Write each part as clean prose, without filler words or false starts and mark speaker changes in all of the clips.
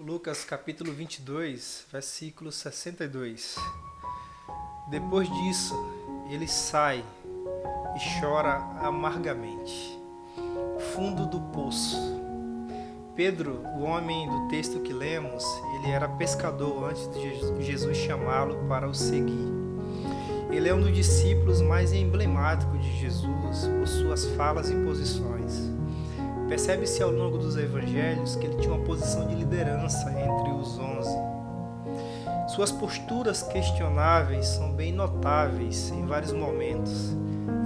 Speaker 1: Lucas capítulo 22, versículo 62. Depois disso, ele sai e chora amargamente. Fundo do poço. Pedro, o homem do texto que lemos, ele era pescador antes de Jesus chamá-lo para o seguir. Ele é um dos discípulos mais emblemáticos de Jesus por suas falas e posições. Percebe-se ao longo dos evangelhos que ele tinha uma posição de liderança entre os 11. Suas posturas questionáveis são bem notáveis em vários momentos.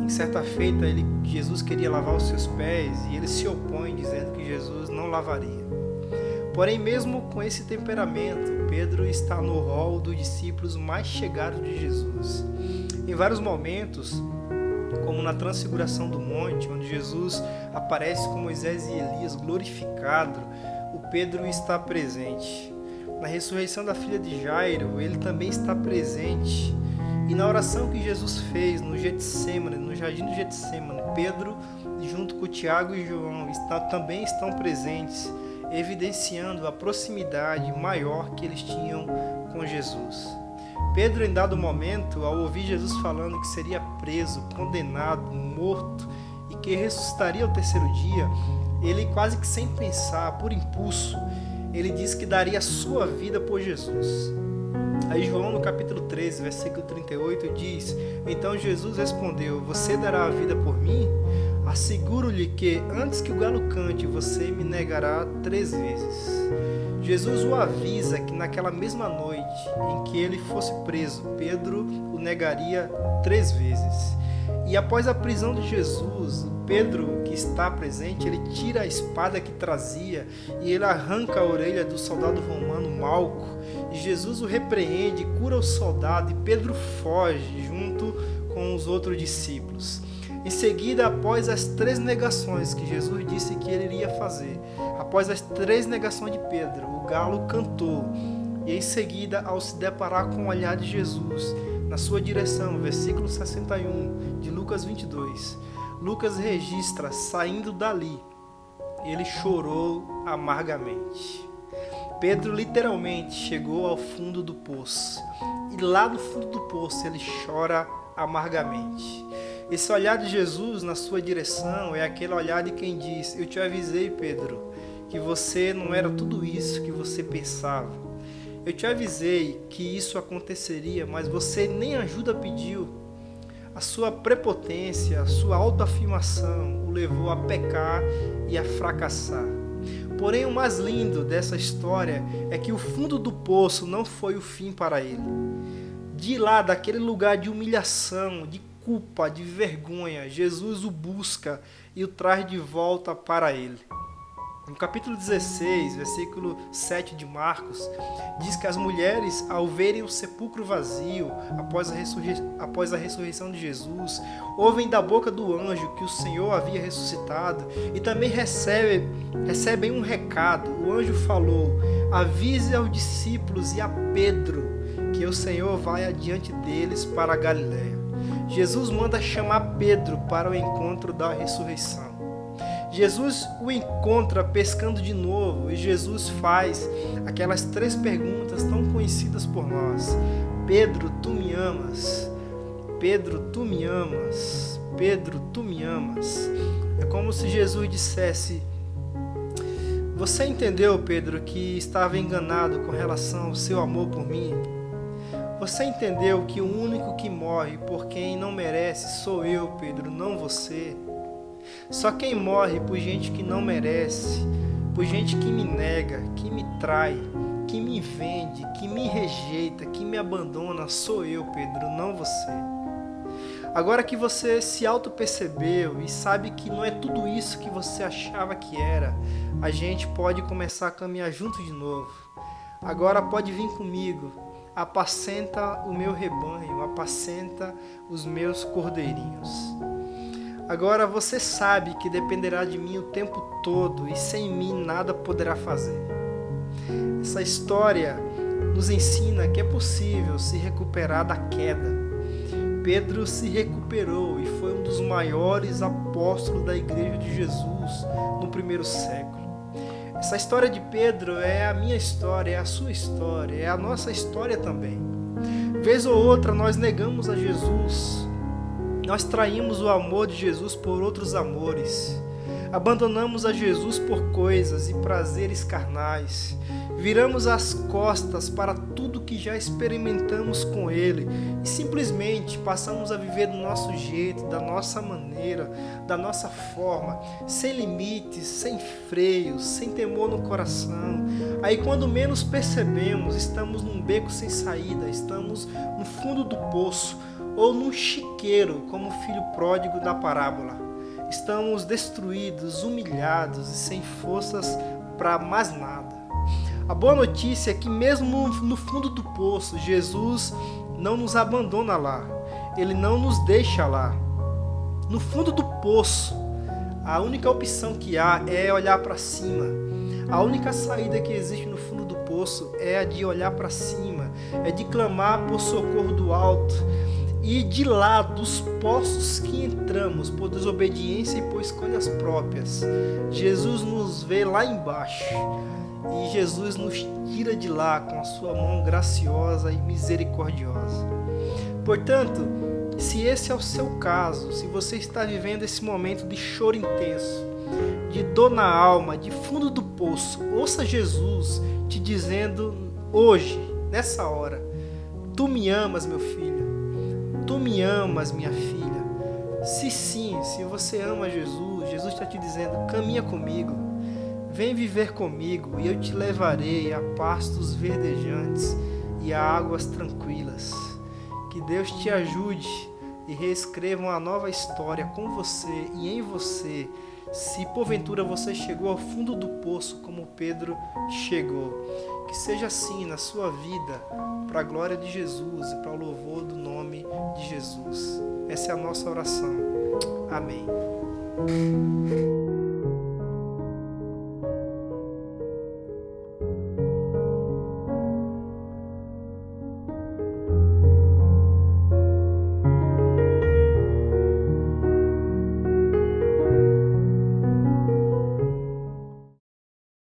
Speaker 1: Em certa feita, Jesus queria lavar os seus pés e ele se opõe dizendo que Jesus não lavaria. Porém, mesmo com esse temperamento, Pedro está no rol dos discípulos mais chegados de Jesus. Em vários momentos, como na transfiguração do monte, onde Jesus aparece com Moisés e Elias glorificado, o Pedro está presente. Na ressurreição da filha de Jairo, ele também está presente. E na oração que Jesus fez no Getsêmani, no jardim do Getsêmani, Pedro, junto com Tiago e João, também estão presentes, evidenciando a proximidade maior que eles tinham com Jesus. Pedro, em dado momento, ao ouvir Jesus falando que seria preso, condenado, morto e que ressuscitaria ao terceiro dia, ele quase que sem pensar, por impulso, ele diz que daria a sua vida por Jesus. Aí João, no capítulo 13, versículo 38, diz: Então Jesus respondeu: Você dará a vida por mim? Asseguro-lhe que, antes que o galo cante, você me negará 3 vezes. Jesus o avisa que naquela mesma noite em que ele fosse preso, Pedro o negaria 3 vezes. E após a prisão de Jesus, Pedro, que está presente, ele tira a espada que trazia e ele arranca a orelha do soldado romano Malco. E Jesus o repreende, cura o soldado e Pedro foge junto com os outros discípulos. Em seguida, após as 3 negações que Jesus disse que ele iria fazer, após as 3 negações de Pedro, o galo cantou. E em seguida, ao se deparar com o olhar de Jesus na sua direção, versículo 61 de Lucas 22, Lucas registra: saindo dali, ele chorou amargamente. Pedro literalmente chegou ao fundo do poço, e lá no fundo do poço ele chora amargamente. Esse olhar de Jesus na sua direção é aquele olhar de quem diz: eu te avisei, Pedro, que você não era tudo isso que você pensava. Eu te avisei que isso aconteceria, mas você nem ajuda pediu. A sua prepotência, a sua autoafirmação o levou a pecar e a fracassar. Porém, o mais lindo dessa história é que o fundo do poço não foi o fim para ele. De lá, daquele lugar de humilhação, de culpa, de vergonha, Jesus o busca e o traz de volta para ele. No capítulo 16, versículo 7 de Marcos, diz que as mulheres, ao verem o sepulcro vazio, após a ressurreição de Jesus, ouvem da boca do anjo que o Senhor havia ressuscitado e também recebem um recado. O anjo falou: avise aos discípulos e a Pedro que o Senhor vai adiante deles para a Galiléia. Jesus manda chamar Pedro para o encontro da ressurreição. Jesus o encontra pescando de novo e Jesus faz aquelas 3 perguntas tão conhecidas por nós: Pedro, tu me amas? Pedro, tu me amas? Pedro, tu me amas? É como se Jesus dissesse: você entendeu, Pedro, que estava enganado com relação ao seu amor por mim? Você entendeu que o único que morre por quem não merece sou eu, Pedro, não você? Só quem morre por gente que não merece, por gente que me nega, que me trai, que me vende, que me rejeita, que me abandona, sou eu, Pedro, não você. Agora que você se auto-percebeu e sabe que não é tudo isso que você achava que era, a gente pode começar a caminhar junto de novo. Agora pode vir comigo, apacenta o meu rebanho, apacenta os meus cordeirinhos. Agora você sabe que dependerá de mim o tempo todo e sem mim nada poderá fazer. Essa história nos ensina que é possível se recuperar da queda. Pedro se recuperou e foi um dos maiores apóstolos da Igreja de Jesus no primeiro século. Essa história de Pedro é a minha história, é a sua história, é a nossa história também. Vez ou outra nós negamos a Jesus, nós traímos o amor de Jesus por outros amores, abandonamos a Jesus por coisas e prazeres carnais, viramos as costas para tudo que já experimentamos com Ele e simplesmente passamos a viver do nosso jeito, da nossa maneira, da nossa forma, sem limites, sem freios, sem temor no coração. Aí quando menos percebemos, estamos num beco sem saída, estamos no fundo do poço ou num chiqueiro, como o filho pródigo da parábola. Estamos destruídos, humilhados e sem forças para mais nada. A boa notícia é que mesmo no fundo do poço, Jesus não nos abandona lá. Ele não nos deixa lá. No fundo do poço, a única opção que há é olhar para cima. A única saída que existe no fundo do poço é a de olhar para cima, é de clamar por socorro do alto. E de lá, dos poços que entramos por desobediência e por escolhas próprias, Jesus nos vê lá embaixo e Jesus nos tira de lá com a sua mão graciosa e misericordiosa. Portanto, se esse é o seu caso, se você está vivendo esse momento de choro intenso, de dor na alma, de fundo do poço, ouça Jesus te dizendo hoje, nessa hora: tu me amas, meu filho. Tu me amas, minha filha. Se sim, se você ama Jesus, Jesus está te dizendo: caminha comigo, vem viver comigo e eu te levarei a pastos verdejantes e a águas tranquilas. Que Deus te ajude e reescreva uma nova história com você e em você, se porventura você chegou ao fundo do poço como Pedro chegou. Que seja assim na sua vida, para a glória de Jesus e para o louvor do nome de Jesus. Essa é a nossa oração. Amém.